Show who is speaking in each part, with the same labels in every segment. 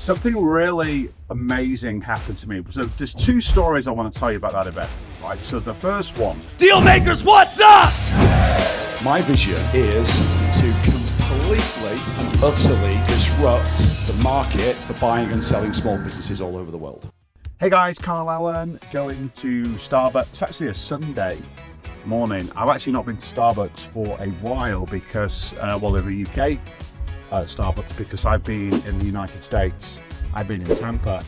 Speaker 1: Something really amazing happened to me. So there's two stories I want to tell you about that event, right? So the first one.
Speaker 2: Dealmakers, what's up?
Speaker 3: My vision is to completely and utterly disrupt the market for buying and selling small businesses all over the world.
Speaker 1: Hey guys, Carl Allen, going to Starbucks. It's actually a Sunday morning. I've actually not been to Starbucks for a while because, in the UK, Starbucks, because I've been in the United States. I've been in Tampa.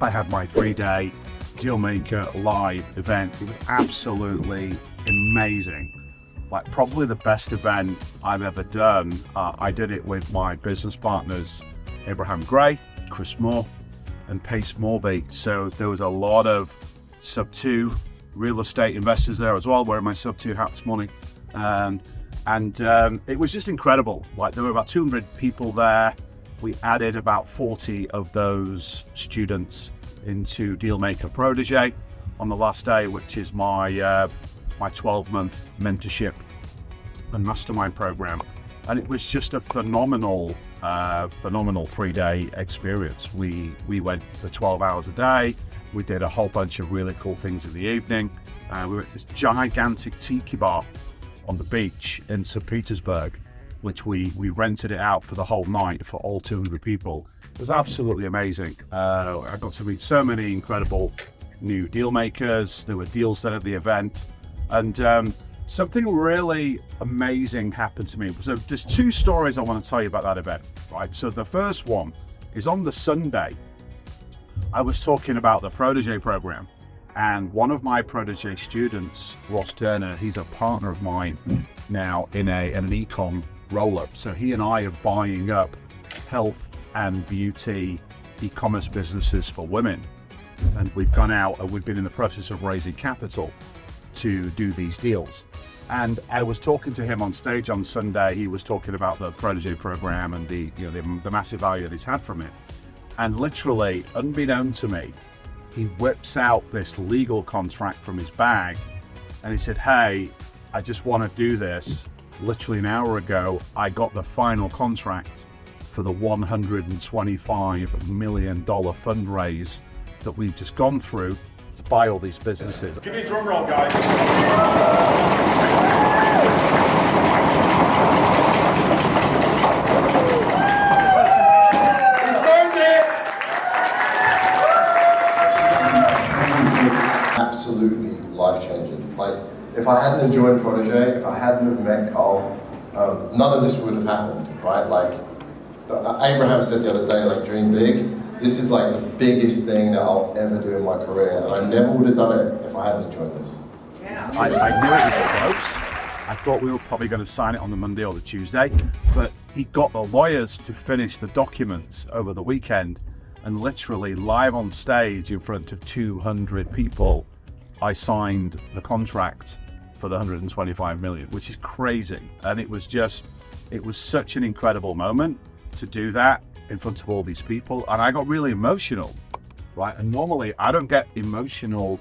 Speaker 1: I had my 3-day Dealmaker live event. It was absolutely amazing. Like probably the best event I've ever done. I did it with my business partners, Abraham Gray, Chris Moore, and Pace Morby. So there was a lot of sub 2 real estate investors there as well, wearing my sub 2 hat this morning. And it was just incredible. Like there were about 200 people there. We added about 40 of those students into Dealmaker Protege on the last day, which is my 12-month mentorship and mastermind program. And it was just a phenomenal 3-day experience. We went for 12 hours a day. We did a whole bunch of really cool things in the evening. We went to this gigantic tiki bar on the beach in St. Petersburg, which we rented it out for the whole night for all 200 people. It was absolutely amazing. I got to meet so many incredible new deal makers. There were deals done at the event, and something really amazing happened to me. So there's two stories I want to tell you about that event, right? So the first one is on the Sunday. I was talking about the Protege program. And one of my Protege students, Ross Turner, he's a partner of mine now in an ecom roll-up. So he and I are buying up health and beauty e-commerce businesses for women. And we've gone out and we've been in the process of raising capital to do these deals. And I was talking to him on stage on Sunday. He was talking about the Protege program and the massive value that he's had from it. And literally, unbeknown to me, he whips out this legal contract from his bag and he said, "Hey, I just want to do this. Literally an hour ago, I got the final contract for the $125 million fundraise that we've just gone through to buy all these businesses."
Speaker 2: Give me a drum roll, guys.
Speaker 4: Absolutely life-changing. Like, if I hadn't joined Protege, if I hadn't have met Carl, none of this would have happened, right? Like, Abraham said the other day, like, dream big. This is like the biggest thing that I'll ever do in my career, and I never would have done it if I hadn't joined this.
Speaker 1: Yeah. I knew it was close. I thought we were probably going to sign it on the Monday or the Tuesday, but he got the lawyers to finish the documents over the weekend, and literally live on stage in front of 200 people, I signed the contract for the 125 million, which is crazy. And it was such an incredible moment to do that in front of all these people. And I got really emotional, right? And normally I don't get emotional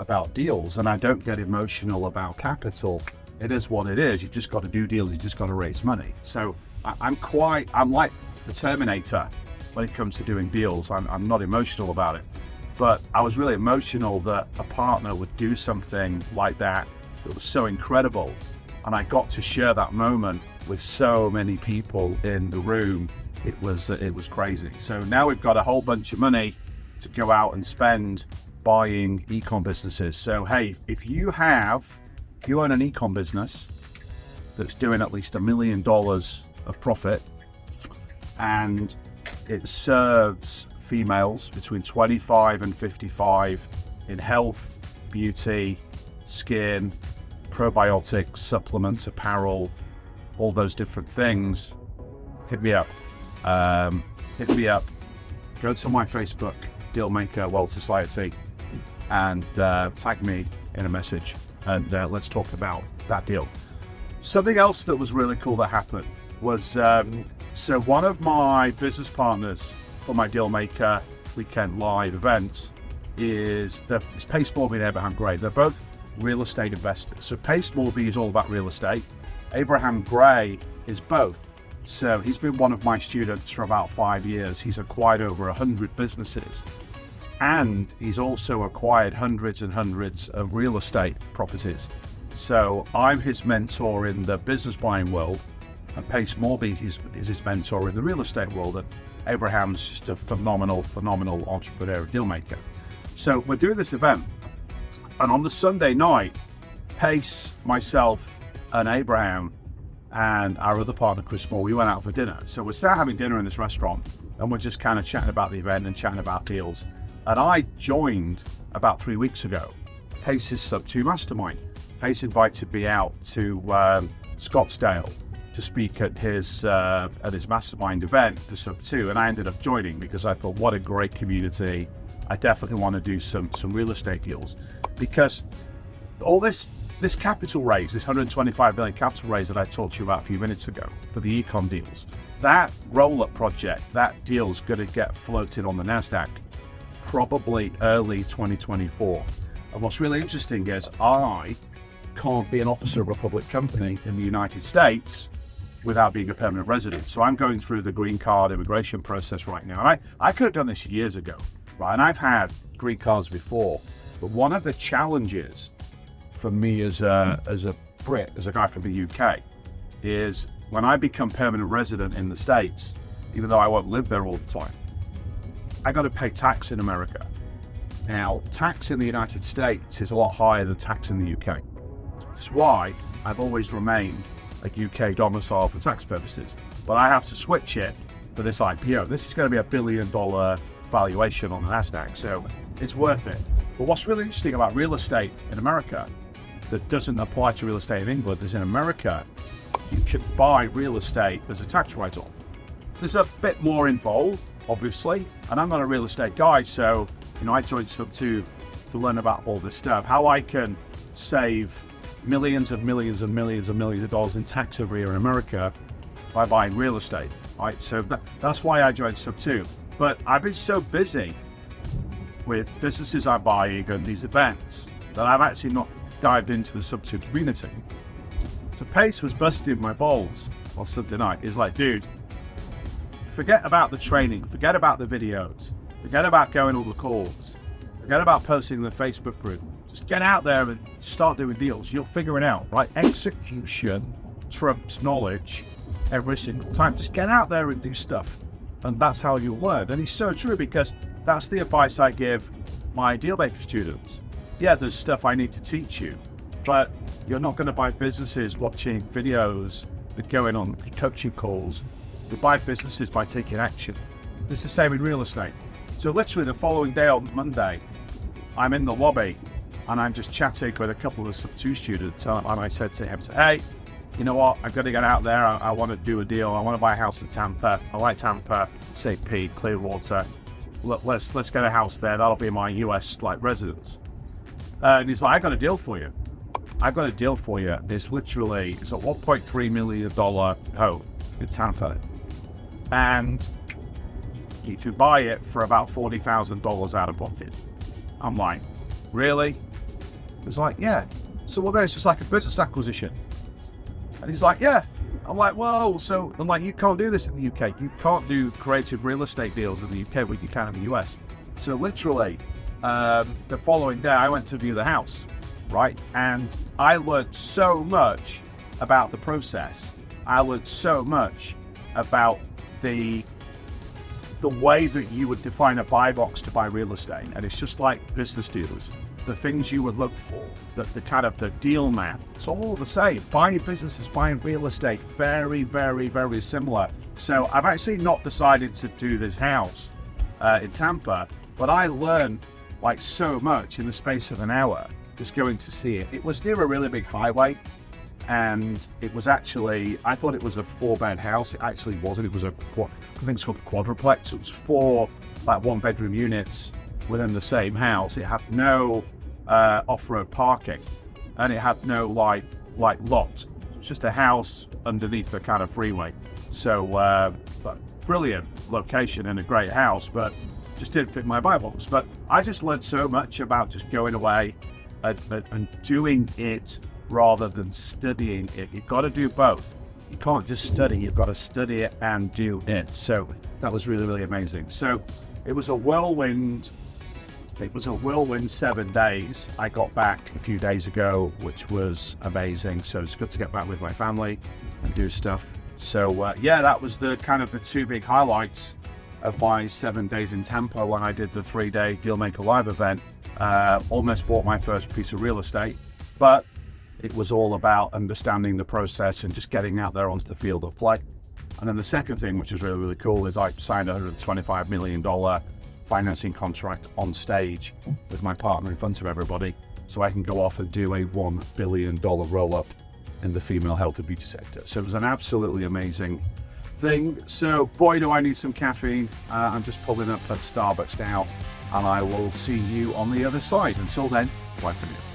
Speaker 1: about deals and I don't get emotional about capital. It is what it is. You just got to do deals. You just got to raise money. So I'm like the Terminator when it comes to doing deals. I'm not emotional about it. But I was really emotional that a partner would do something like that was so incredible. And I got to share that moment with so many people in the room. It was crazy. So now we've got a whole bunch of money to go out and spend buying e-com businesses. So hey, if you own an e-com business that's doing at least $1 million of profit and it serves females between 25 and 55 in health, beauty, skin, probiotics, supplements, apparel, all those different things, hit me up. Go to my Facebook, Dealmaker World Society, and tag me in a message, and let's talk about that deal. Something else that was really cool that happened was, so one of my business partners for my Dealmaker Weekend live events is Pace Morby and Abraham Gray. They're both real estate investors. So Pace Morby is all about real estate. Abraham Gray is both. So he's been one of my students for about 5 years. He's acquired over 100 businesses. And he's also acquired hundreds and hundreds of real estate properties. So I'm his mentor in the business buying world, and Pace Morby is his mentor in the real estate world. And Abraham's just a phenomenal entrepreneur, dealmaker. So we're doing this event, and on the Sunday night, Pace, myself, and Abraham, and our other partner, Chris Moore, we went out for dinner. So we're sat having dinner in this restaurant, and we're just kind of chatting about the event and chatting about deals. And I joined about 3 weeks ago Pace's Sub 2 Mastermind. Pace invited me out to Scottsdale to speak at his mastermind event for Sub 2, and I ended up joining because I thought, what a great community. I definitely want to do some real estate deals, because all this capital raise, this 125 million capital raise that I talked to you about a few minutes ago for the econ deals, that roll-up project, that deal's going to get floated on the NASDAQ probably early 2024. And what's really interesting is I can't be an officer of a public company in the United States without being a permanent resident. So I'm going through the green card immigration process right now. And I could have done this years ago, right? And I've had green cards before. But one of the challenges for me as a Brit, as a guy from the UK, is when I become permanent resident in the States, even though I won't live there all the time, I got to pay tax in America. Now, tax in the United States is a lot higher than tax in the UK. That's why I've always remained a UK domicile for tax purposes. But I have to switch it for this IPO. This is going to be $1 billion valuation on the NASDAQ, so it's worth it. But what's really interesting about real estate in America that doesn't apply to real estate in England is in America, you can buy real estate as a tax write-off. There's a bit more involved, obviously, and I'm not a real estate guy, so I joined Sub 2 to learn about all this stuff, how I can save millions and millions and millions and millions of dollars in tax every year in America by buying real estate, right? So that's why I joined Sub 2. But I've been so busy with businesses I'm buying and these events that I've actually not dived into the Sub 2 community. So Pace was busting my balls on Sunday night. He's like, dude, forget about the training, forget about the videos, forget about going on the calls, forget about posting in the Facebook group. Just get out there and start doing deals. You'll figure it out, right? Execution trumps knowledge every single time. Just get out there and do stuff. And that's how you'll learn. And it's so true, because that's the advice I give my Dealmaker students. Yeah, there's stuff I need to teach you, but you're not going to buy businesses watching videos and going on coaching calls. You buy businesses by taking action. It's the same in real estate. So literally the following day on Monday, I'm in the lobby and I'm just chatting with a couple of Sub 2 students, and I said to him, hey, you know what, I'm going to get out there, I want to do a deal, I want to buy a house in Tampa, I like Tampa, St. Pete, Clearwater, let's get a house there, that'll be my US residence. And he's like, I got a deal for you. I've got a deal for you. It's a $1.3 million home in Tampa, and you can buy it for about $40,000 out of pocket. I'm like, really? He's like, yeah. So well, then it's just like a business acquisition. And he's like, yeah. I'm like, whoa. So I'm like, you can't do this in the UK. You can't do creative real estate deals in the UK, but you can in the US. So literally, the following day, I went to view the house, right? And I learned so much about the process. I learned so much about the way that you would define a buy box to buy real estate. And it's just like business deals. The things you would look for, the deal math, it's all the same. Buying businesses, buying real estate, very, very, very similar. So I've actually not decided to do this house in Tampa, but I learned so much in the space of an hour just going to see it. It was near a really big highway, and it was actually, I thought it was a 4-bed house. It actually wasn't. It was I think it's called a quadruplex. It was 4 1-bedroom units within the same house. It had no off-road parking, and it had no lot. It's just a house underneath the kind of freeway. So brilliant location and a great house, but just didn't fit my buy box. But I just learned so much about just going away and doing it rather than studying it. You've got to do both. You can't just study, you've got to study it and do it. So that was really, really amazing. So it was a whirlwind 7 days. I got back a few days ago, which was amazing. So it's good to get back with my family and do stuff. So yeah, that was the kind of the two big highlights of my 7 days in Tampa when I did the 3-day Dealmaker Live event. Almost bought my first piece of real estate, but it was all about understanding the process and just getting out there onto the field of play. And then the second thing, which was really, really cool, is I signed a $125 million financing contract on stage with my partner in front of everybody, so I can go off and do a $1 billion roll-up in the female health and beauty sector. So it was an absolutely amazing thing. So boy, do I need some caffeine. I'm just pulling up at Starbucks now, and I will see you on the other side. Until then, bye for now.